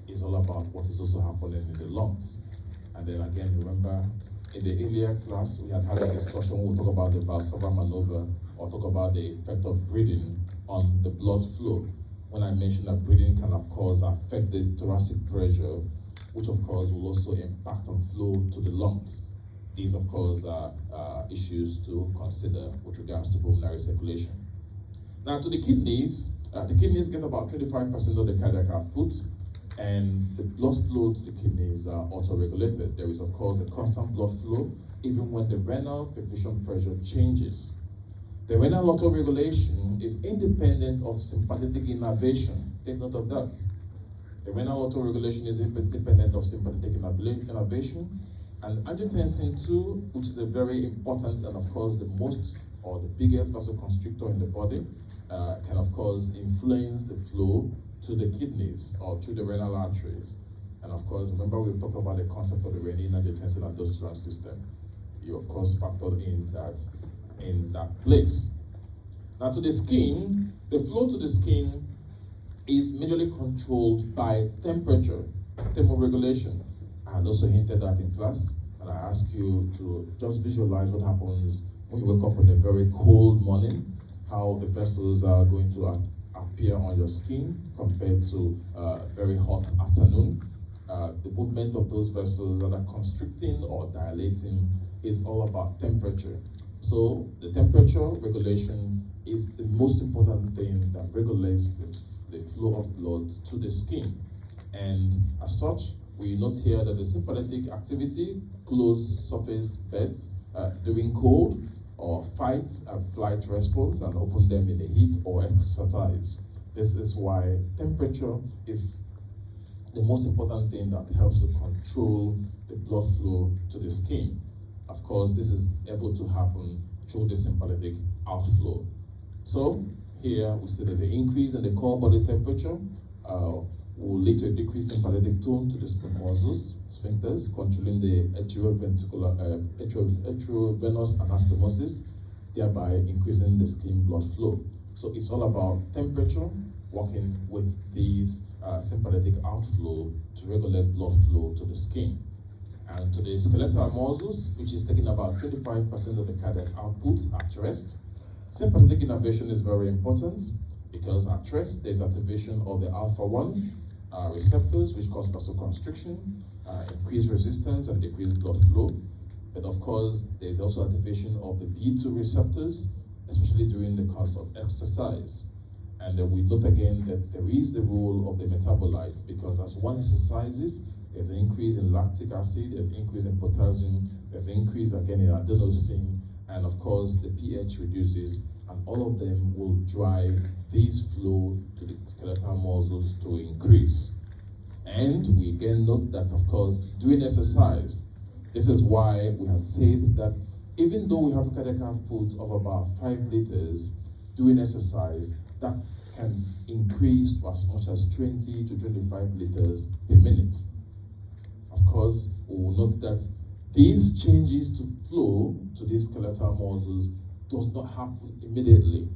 is all about what is also happening in the lungs. And then again, remember, in the earlier class, we had a discussion when we talk about the Valsalva maneuver or talk about the effect of breathing on the blood flow. When I mentioned that breathing can, of course, affect the thoracic pressure, which, of course, will also impact on flow to the lungs. These, of course, are issues to consider with regards to pulmonary circulation. Now, to the kidneys get about 25% of the cardiac output, and the blood flow to the kidneys are auto-regulated. There is, of course, a constant blood flow even when the renal perfusion pressure changes. The renal auto-regulation is independent of sympathetic innervation. Take note of that. The renal auto-regulation is independent of sympathetic innervation, and angiotensin 2, which is a very important and, of course, the most or the biggest vasoconstrictor in the body, can, of course, influence the flow to the kidneys or through the renal arteries. And, of course, remember we've talked about the concept of the renin-angiotensin-aldosterone system. You, of course, factored in that place. Now, to the skin, the flow to the skin is majorly controlled by temperature, thermoregulation. I had also hinted that in class, and I ask you to just visualize what happens when you wake up on a very cold morning, how the vessels are going to appear on your skin compared to a very hot afternoon. The movement of those vessels that are constricting or dilating is all about temperature. So the temperature regulation is the most important thing that regulates the flow of blood to the skin. And as such, we note here that the sympathetic activity close surface beds during cold or fight and flight response and open them in the heat or exercise. This is why temperature is the most important thing that helps to control the blood flow to the skin. Of course, this is able to happen through the sympathetic outflow. So here we see that the increase in the core body temperature will lead to a decreased sympathetic tone to the smooth muscles, sphincters, controlling the atriovenous anastomosis, thereby increasing the skin blood flow. So it's all about temperature working with these sympathetic outflow to regulate blood flow to the skin. And to the skeletal muscles, which is taking about 25% of the cardiac output at rest. Sympathetic innervation is very important because at rest there's activation of the alpha-1 receptors, which cause vasoconstriction, increase resistance, and decrease blood flow. But of course, there's also activation of the B2 receptors, especially during the course of exercise. And we note again that there is the role of the metabolites, because as one exercises, there's an increase in lactic acid, there's an increase in potassium, there's an increase again in adenosine, and of course the pH reduces, and all of them will drive this flow to the skeletal muscles to increase. And we again note that, of course, doing exercise, this is why we have said that even though we have a cardiac output of about 5 liters, doing exercise, that can increase to as much as 20 to 25 liters per minute. Of course, we will note that these changes to flow to these skeletal muscles does not happen immediately.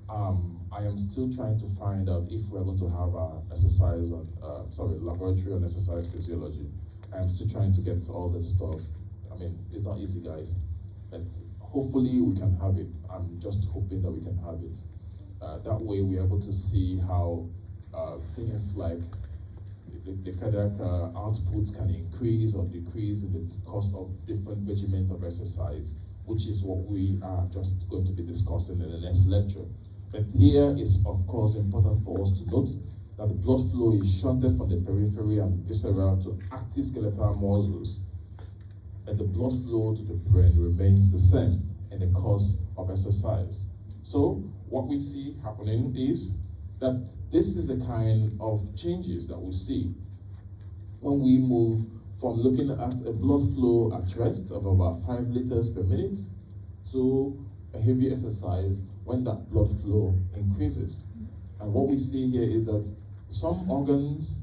I am still trying to find out if we're going to have laboratory on exercise physiology. I am still trying to get all this stuff. I mean, it's not easy, guys, but hopefully we can have it. I'm just hoping that we can have it. That way we're able to see how things like the cardiac output can increase or decrease in the course of different regimen of exercise, which is what we are just going to be discussing in the next lecture. But here is, of course, important for us to note that the blood flow is shunted from the periphery and visceral to active skeletal muscles, and the blood flow to the brain remains the same in the course of exercise. So what we see happening is that this is the kind of changes that we see when we move from looking at a blood flow at rest of about 5 liters per minute to a heavy exercise when that blood flow increases. And what we see here is that some organs,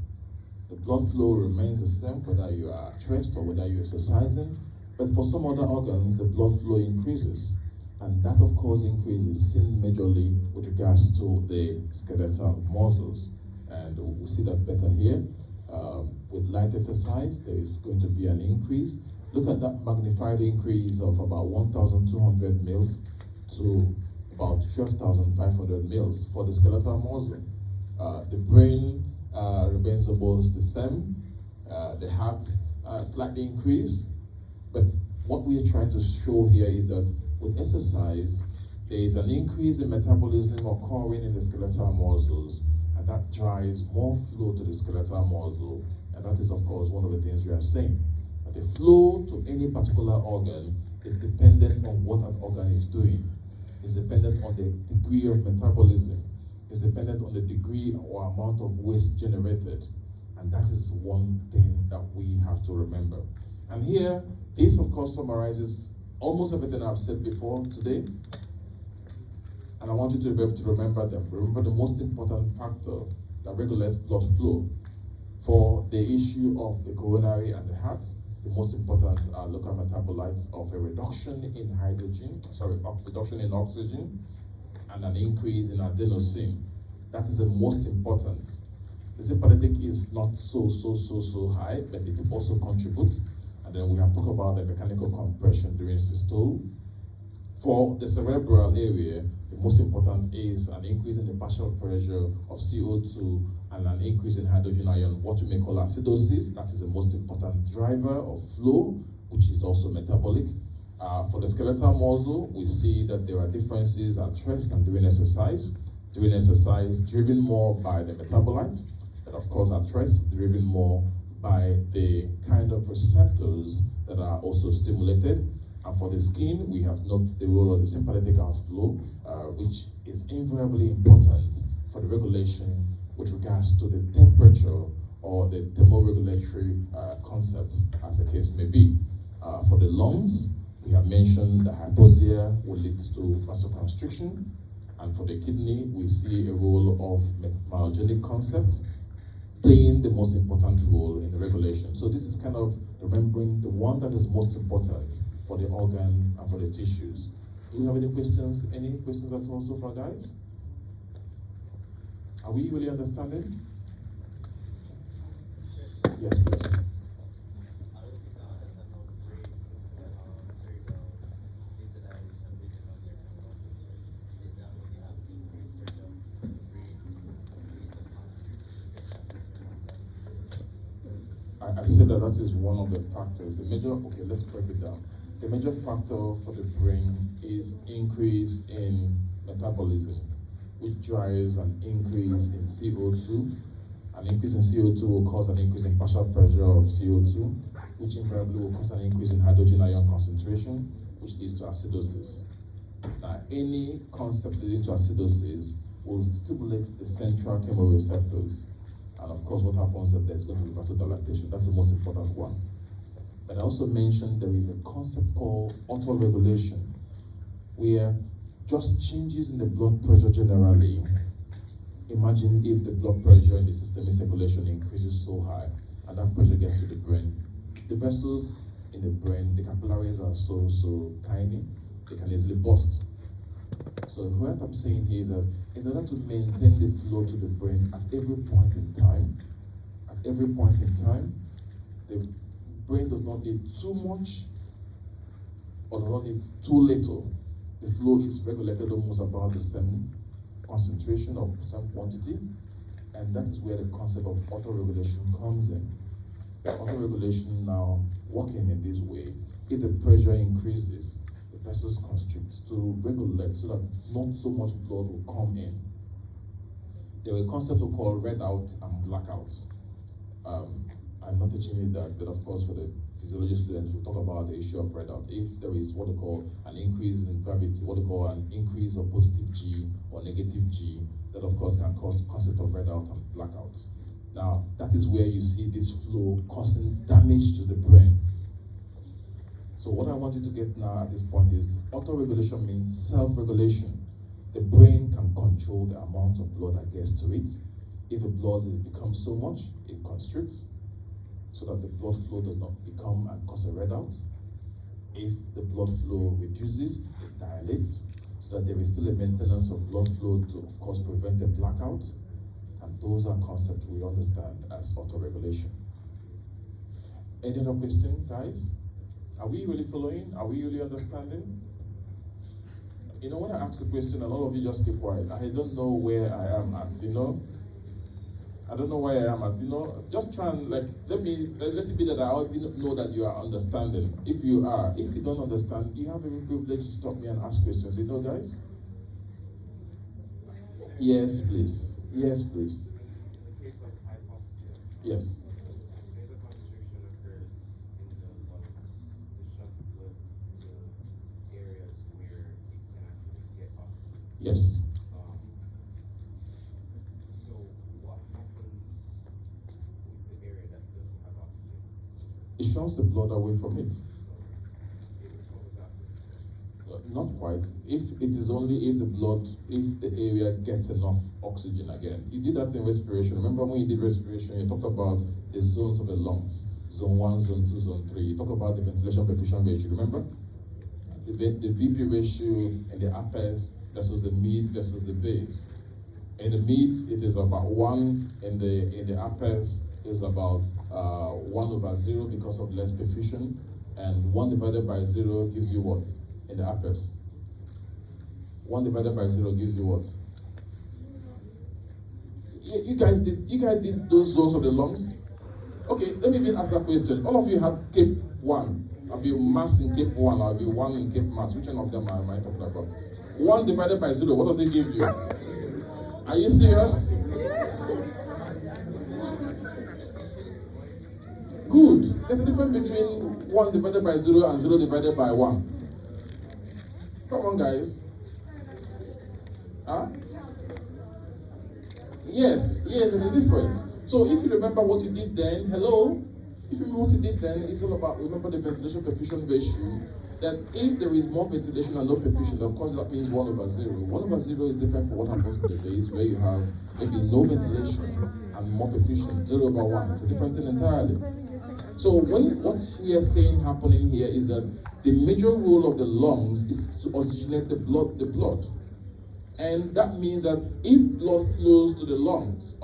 the blood flow remains the same whether you are at rest or whether you're exercising, but for some other organs, the blood flow increases. And that, of course, increase is seen majorly with regards to the skeletal muscles. And we'll see that better here. With light exercise, there is going to be an increase. Look at that magnified increase of about 1,200 mils to about 12,500 mils for the skeletal muscle. The brain remains almost the same. The heart slightly increased. But what we are trying to show here is that with exercise, there is an increase in metabolism occurring in the skeletal muscles, and that drives more flow to the skeletal muscle. And that is, of course, one of the things we are saying. That the flow to any particular organ is dependent on what that organ is doing. It's dependent on the degree of metabolism. It's dependent on the degree or amount of waste generated. And that is one thing that we have to remember. And here, this, of course, summarizes almost everything I've said before today. And I want you to be able to remember them. Remember the most important factor that regulates blood flow. For the issue of the coronary and the heart, the most important are local metabolites of a reduction in reduction in oxygen and an increase in adenosine. That is the most important. The sympathetic is not so high, but it also contributes. And then we have talked about the mechanical compression during systole. For the cerebral area, the most important is an increase in the partial pressure of CO2 and an increase in hydrogen ion, what we may call acidosis. That is the most important driver of flow, which is also metabolic. For the skeletal muscle, we see that there are differences at rest and during exercise. During exercise, driven more by the metabolites, and of course at rest, driven more by the kind of receptors that are also stimulated. And for the skin, we have noted the role of the sympathetic outflow, which is invariably important for the regulation with regards to the temperature or the thermoregulatory concepts, as the case may be. For the lungs, we have mentioned that hypoxia will lead to vasoconstriction. And for the kidney, we see a role of myogenic concepts playing the most important role in the regulation. So this is kind of remembering the one that is most important for the organ and for the tissues. Do we have any questions? Any questions at all so far, guys? Are we really understanding? Yes, please. I said that is one of the factors. Let's break it down. The major factor for the brain is increase in metabolism, which drives an increase in CO2. An increase in CO2 will cause an increase in partial pressure of CO2, which invariably will cause an increase in hydrogen ion concentration, which leads to acidosis. Now, any concept leading to acidosis will stimulate the central chemoreceptors. And of course, what happens is that there's going to be vasodilation. That's the most important one. But I also mentioned there is a concept called autoregulation, where just changes in the blood pressure generally. Imagine if the blood pressure in the systemic circulation increases so high, and that pressure gets to the brain. The vessels in the brain, the capillaries are so tiny, they can easily burst. So what I'm saying here is that in order to maintain the flow to the brain at every point in time, the brain does not need too much or does not need too little. The flow is regulated almost about the same concentration or same quantity, and that is where the concept of autoregulation comes in. Autoregulation now working in this way, if the pressure increases, the vessels constrict to regulate so that not so much blood will come in. There are concepts we call readout and blackout. I'm not teaching you that, but of course for the physiology students, we'll talk about the issue of readout. If there is what they call an increase in gravity, what they call an increase of positive G or negative G, that of course can cause concept of readout and blackout. Now, that is where you see this flow causing damage to the brain. So what I want you to get now at this point is autoregulation means self-regulation. The brain can control the amount of blood that gets to it. If the blood becomes so much, it constricts so that the blood flow does not become and cause a readout. If the blood flow reduces, it dilates so that there is still a maintenance of blood flow to, of course, prevent a blackout. And those are concepts we understand as autoregulation. Any other question, guys? Are we really following? Are we really understanding? You know, when I ask the question, a lot of you just keep quiet. I don't know where I am at, you know? I don't know where I am at, you know? Just try and, like, let it be that I already know that you are understanding. If you are, if you don't understand, you have every privilege to stop me and ask questions, you know, guys? Yes, please. Yes, please. Yes. Yes. So what happens with the area that doesn't have oxygen? It shunts the blood away from it. So it recovers after. Not quite. If it is only if the area gets enough oxygen again. You did that in respiration. Remember when you did respiration, you talked about the zones of the lungs. Zone 1, Zone 2, Zone 3. You talk about the ventilation perfusion ratio, remember? The VP ratio and the uppers versus the mid versus the base. In the mid, it is about 1, in the uppers is about 1/0 because of less perfusion, and 1 divided by 0 gives you what? In the uppers. 1 divided by 0 gives you what? You guys did those zones of the lungs? Okay, let me even ask that question. All of you had Cape 1. Have you mass in Cape 1 or have you 1 in Cape mass? Which one of them am I talking about? 1 divided by 0, what does it give you? Are you serious? Good. There's a difference between 1 divided by 0 and 0 divided by 1. Come on, guys. Huh? Yes, there's a difference. So if you remember what you did then, hello? If you remember what you did then, it's all about, remember the ventilation perfusion ratio, that if there is more ventilation and no perfusion, of course that means 1/0. 1/0 is different from what happens in the base, where you have maybe no ventilation and more perfusion, 0/1. It's a different thing entirely. So what we are saying happening here is that the major role of the lungs is to oxygenate the blood. And that means that if blood flows to the lungs,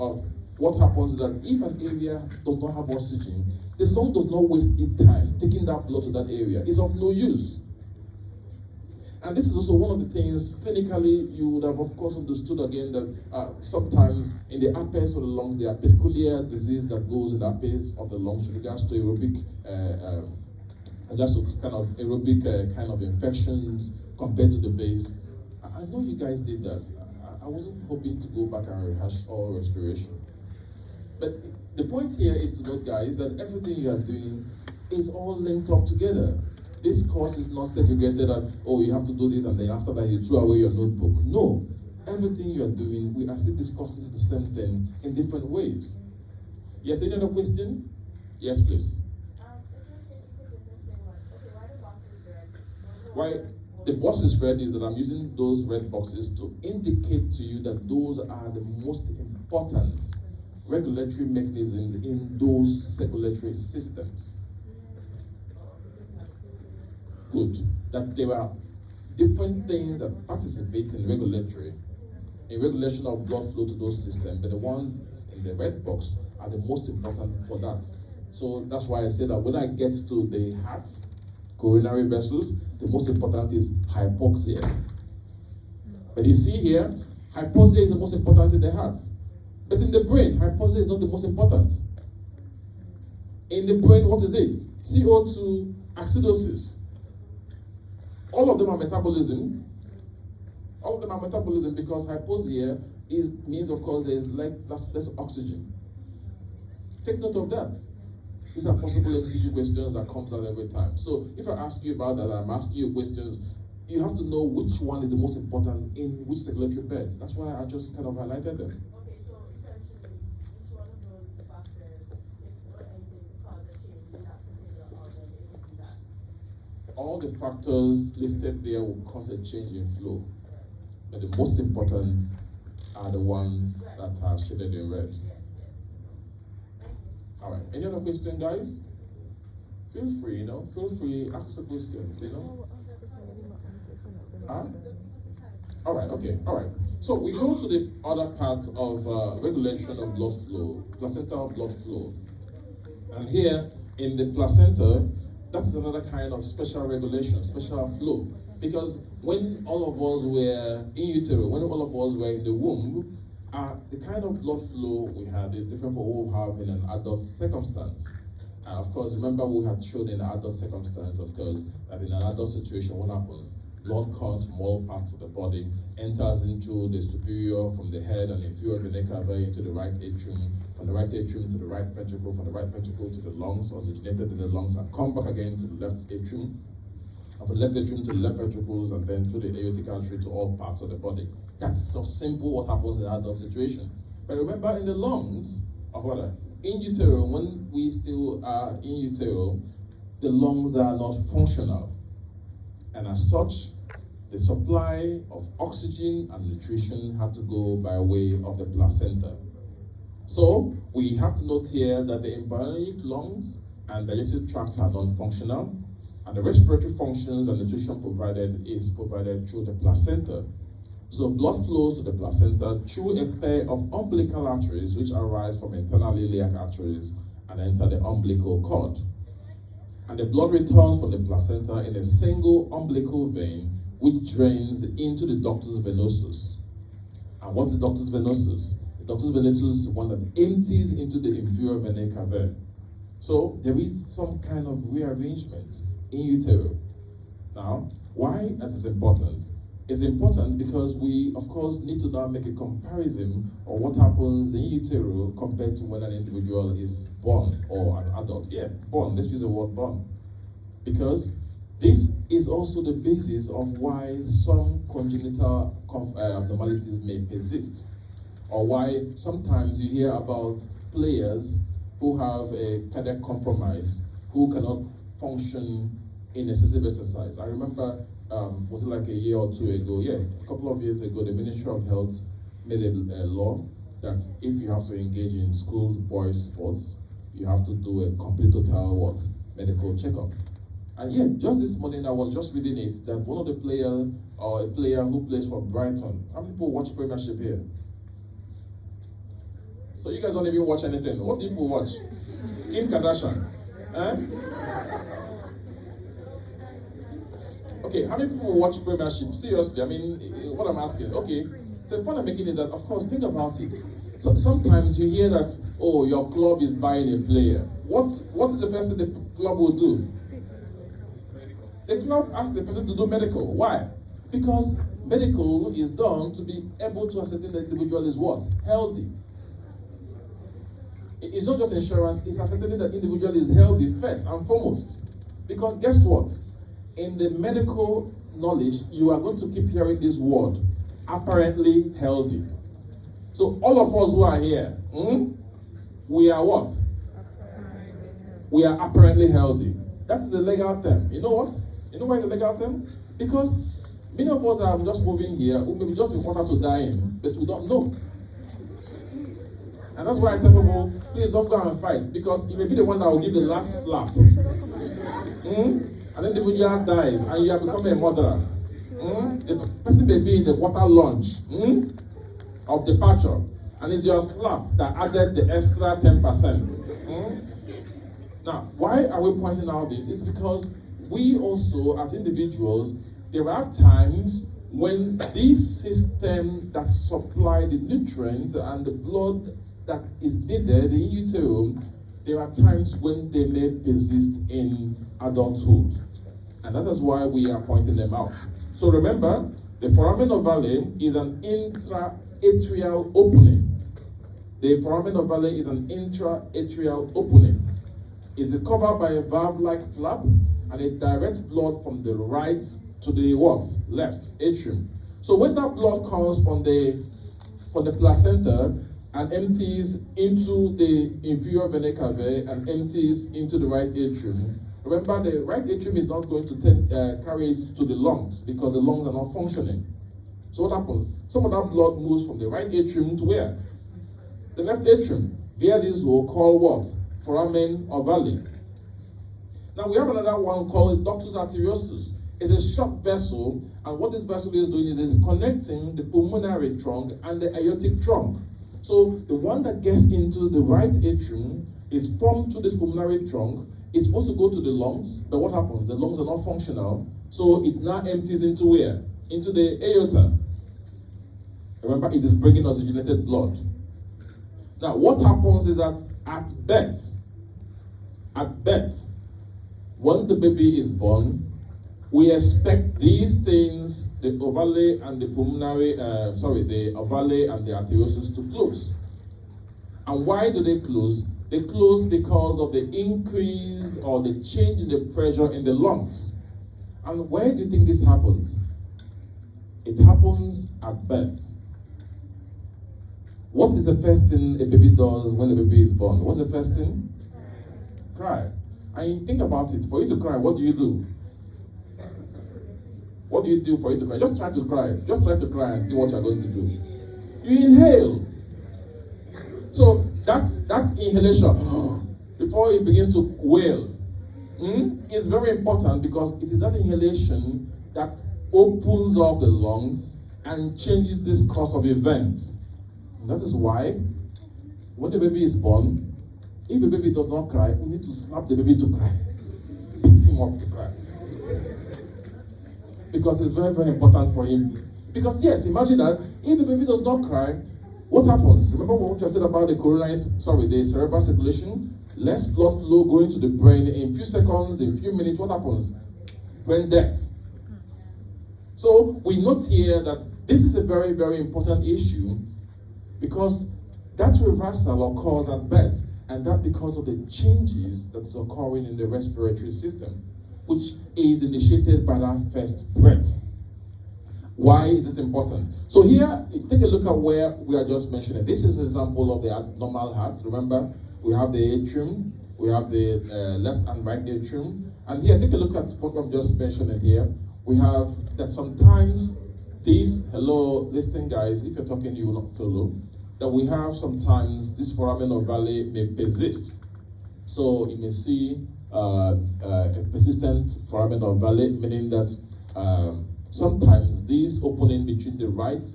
what happens is that if an area does not have oxygen, the lung does not waste its time taking that blood to that area. It's of no use. And this is also one of the things, clinically, you would have, of course, understood again that sometimes in the apex of the lungs, there are peculiar disease that goes in the apex of the lungs with regards to aerobic, kind of infections compared to the base. I know you guys did that. I wasn't hoping to go back and rehash all respiration. But the point here is to note, guys, that everything you are doing is all linked up together. This course is not segregated that, oh, you have to do this and then after that you throw away your notebook. No. Everything you are doing, we are still discussing the same thing in different ways. Yes, any other question? Yes, please. Why the box is red is that I'm using those red boxes to indicate to you that those are the most important regulatory mechanisms in those circulatory systems. Good. That there are different things that participate in regulation of blood flow to those systems, but the ones in the red box are the most important for that. So that's why I say that when I get to the heart, coronary vessels, the most important is hypoxia. But you see here, hypoxia is the most important in the heart. But in the brain, hypoxia is not the most important. In the brain, what is it? CO2 acidosis. All of them are metabolism. All of them are metabolism because hypoxia means, of course, there is less oxygen. Take note of that. These are possible MCQ questions that comes out every time. So if I ask you about that, I'm asking you questions, you have to know which one is the most important in which circulatory bed. That's why I just kind of highlighted them. Okay, so essentially, each one of those factors, if anything cause a change, we have to figure out that it would be that. All the factors listed there will cause a change in flow. But the most important are the ones that are shaded in red. All right. Any other question, guys? Feel free, ask a question, Huh? All right. So we go to the other part of regulation of blood flow, placental blood flow. And here in the placenta, That's another kind of special regulation, special flow. Because when all of us were in utero, when all of us were in the womb, the kind of blood flow we had is different from what we have in an adult circumstance. And of course, remember we had shown in an adult circumstance, of course, that in an adult situation, what happens? Blood comes from all parts of the body, enters into the superior from the head and inferior vena cava into the right atrium, from the right atrium to the right ventricle, from the right ventricle to the lungs, oxygenated in the lungs, and come back again to the left atrium, and from the left atrium to the left ventricles, and then through the aortic artery to all parts of the body. That's so simple what happens in an adult situation. But remember, in the lungs, or rather, in utero, when we still are in utero, the lungs are not functional. And as such, the supply of oxygen and nutrition had to go by way of the placenta. So we have to note here that the embryonic lungs and digestive tracts are non-functional, and the respiratory functions and nutrition provided is provided through the placenta. So blood flows to the placenta through a pair of umbilical arteries which arise from internal iliac arteries and enter the umbilical cord. And the blood returns from the placenta in a single umbilical vein which drains into the ductus venosus. And what's the ductus venosus? The ductus venosus is one that empties into the inferior vena cava. So there is some kind of rearrangement in utero. Now, why that is important? It's important because we, of course, need to now make a comparison of what happens in utero compared to when an individual is born or an adult. Yeah, born. Let's use the word born. Because this is also the basis of why some congenital abnormalities may persist, or why sometimes you hear about players who have a cardiac compromise, who cannot function in excessive exercise. I remember, was it like a year or two ago? Yeah, a couple of years ago, the Ministry of Health made a law that if you have to engage in school boys sports, you have to do a complete total medical checkup. And yeah, just this morning I was just reading it that one of the players, or a player who plays for Brighton, how many people watch Premiership here? So you guys don't even watch anything. What do people watch? Kim Kardashian. Okay, how many people watch Premiership? Seriously, I mean, what I'm asking. Okay, so the point I'm making is that, of course, think about it. So sometimes you hear that, oh, your club is buying a player. What is the first thing the club will do? The club asks the person to do medical. Why? Because medical is done to be able to ascertain the individual is what? Healthy. It's not just insurance, it's ascertaining that the individual is healthy first and foremost. Because guess what? In the medical knowledge, you are going to keep hearing this word, apparently healthy. So all of us who are here, we are what? We are apparently healthy. That is the legal term. You know what? You know why it's a legal term? Because many of us are just moving here, who may be just in quarter to die in, but we don't know. And that's why I tell people, please don't go and fight, because you may be the one that will give the last slap. An individual dies and you are becoming a murderer. The person may be in the water launch of departure, and it's your slap that added the extra 10%. Now, why are we pointing out this? It's because we also, as individuals, there are times when this system that supply the nutrients and the blood that is needed in utero, there are times when they may persist in adulthood. And that is why we are pointing them out. So remember, the foramen ovale is an intra-atrial opening. The foramen ovale is an intra-atrial opening. It's covered by a valve-like flap, and it directs blood from the right to the what? Left atrium. So when that blood comes from the placenta and empties into the inferior vena cava and empties into the right atrium, remember the right atrium is not going to carry it to the lungs because the lungs are not functioning. So what happens? Some of that blood moves from the right atrium to where? The left atrium, via this hole called what? Foramen ovale. Now we have another one called ductus arteriosus. It's a short vessel, and what this vessel is doing is connecting the pulmonary trunk and the aortic trunk. So the one that gets into the right atrium is pumped to this pulmonary trunk, It's supposed to go to the lungs, but what happens? The lungs are not functional, so it now empties into where? Into the aorta. Remember, it is bringing oxygenated blood. Now, what happens is that at birth, when the baby is born, we expect these things, the ovale and the pulmonary, the ovale and the arteriosus to close. And why do they close? They close because of the increase or the change in the pressure in the lungs. And where do you think this happens? It happens at birth. What is the first thing a baby does when the baby is born? What's the first thing? Cry. And think about it. For you to cry, what do you do? What do you do for you to cry? Just try to cry. Just try to cry and see what you're going to do. You inhale. So that's inhalation. Before it begins to wail, it's very important because it is that inhalation that opens up the lungs and changes this course of events. That is why when the baby is born, if the baby does not cry, we need to slap the baby to cry. Beat him up to cry. Because it's very, very important for him. Because yes, imagine that if the baby does not cry, what happens? Remember what I said about the the cerebral circulation? Less blood flow going to the brain in a few seconds, in a few minutes, what happens? Brain death. So we note here that this is a very, very important issue because that reversal occurs at birth, and that because of the changes that is occurring in the respiratory system, which is initiated by that first breath. Why is this important? So here, take a look at where we are just mentioning. This is an example of the abnormal heart. Remember, we have the atrium, we have the left and right atrium. And here, take a look at what I'm just mentioning here. We have that sometimes listen guys, if you're talking, you will not follow, that we have sometimes this foramen ovale may persist. So you may see a persistent foramen ovale, meaning that sometimes this opening between the right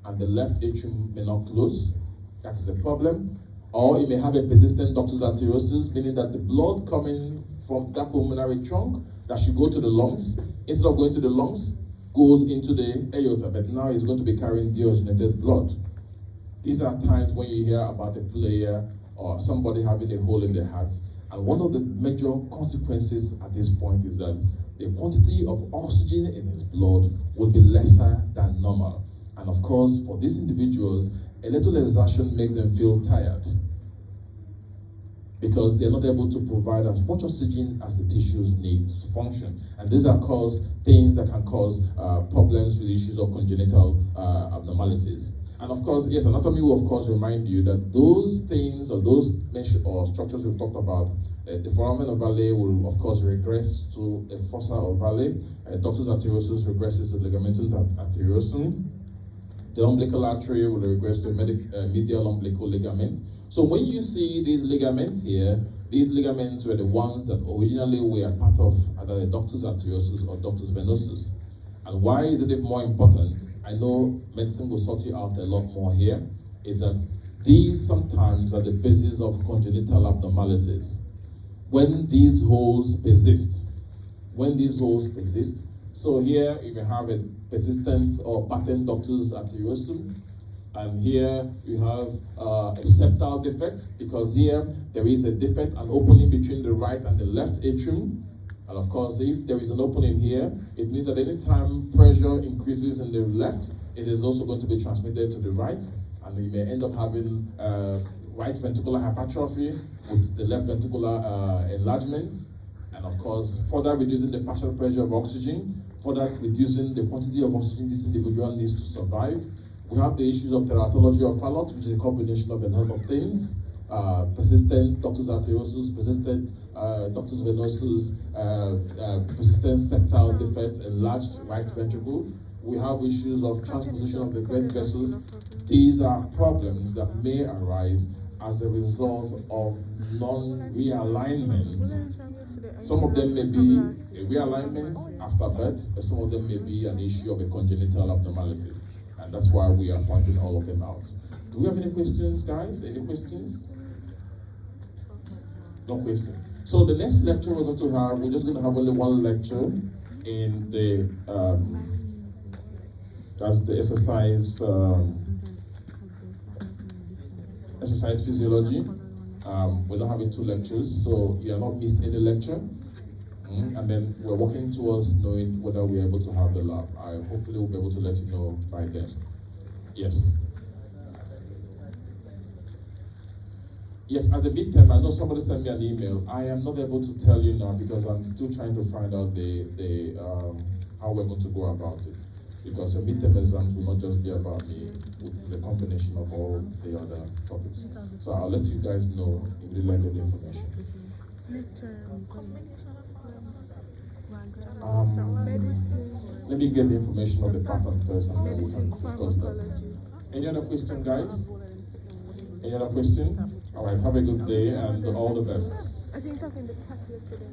and the left atrium may not close. That is a problem. Or it may have a persistent ductus arteriosus, meaning that the blood coming from that pulmonary trunk that should go to the lungs, instead of going to the lungs, goes into the aorta, but now it's going to be carrying deoxygenated blood. These are times when you hear about a player or somebody having a hole in the heart, and one of the major consequences at this point is that the quantity of oxygen in his blood will be lesser than normal. And of course, for these individuals, a little exertion makes them feel tired because they're not able to provide as much oxygen as the tissues need to function. And these are things that can cause problems with issues of congenital abnormalities. And of course, yes, anatomy will of course remind you that those things or those structures we've talked about, the foramen ovale will of course regress to a fossa ovale, ductus arteriosus regresses to ligamentum arteriosum, the umbilical artery will regress to medial umbilical ligament. So when you see these ligaments here, these ligaments were the ones that originally were part of either the ductus arteriosus or ductus venosus. And why is it more important? I know medicine will sort you out a lot more here, is that these sometimes are the basis of congenital abnormalities. When these holes persist, so here you may have a persistent or patent ductus arteriosum, and here you have a septal defect, because here there is a defect, an opening between the right and the left atrium. And of course, if there is an opening here, it means that any time pressure increases in the left, it is also going to be transmitted to the right, and you may end up having right ventricular hypertrophy with the left ventricular enlargement, and of course, further reducing the partial pressure of oxygen, further reducing the quantity of oxygen this individual needs to survive. We have the issues of teratology of Fallot, which is a combination of a lot of things. Persistent ductus arteriosus, persistent ductus venosus, persistent septal defect, enlarged right ventricle. We have issues of transposition of the blood vessels. These are problems that may arise as a result of non-realignment. Some of them may be a realignment after birth, but some of them may be an issue of a congenital abnormality. And that's why we are pointing all of them out. Do we have any questions, guys? Any questions? No question. So the next lecture we're going to have, we're just going to have only one lecture in the that's the exercise physiology. We're not having 2 lectures, so you are not missed any lecture. And then we're working towards knowing whether we're able to have the lab. I hopefully will be able to let you know by then. Yes. Yes, at the midterm, I know somebody sent me an email. I am not able to tell you now because I'm still trying to find out the how we're going to go about it. Because the midterm exams will not just be about the combination of all the other topics. So I'll let you guys know if you like the information. Let me get the information of the pattern first and then we can discuss that. Any other question, guys? Any other question? All right, have a good day and all the best. I think talking the past yesterday,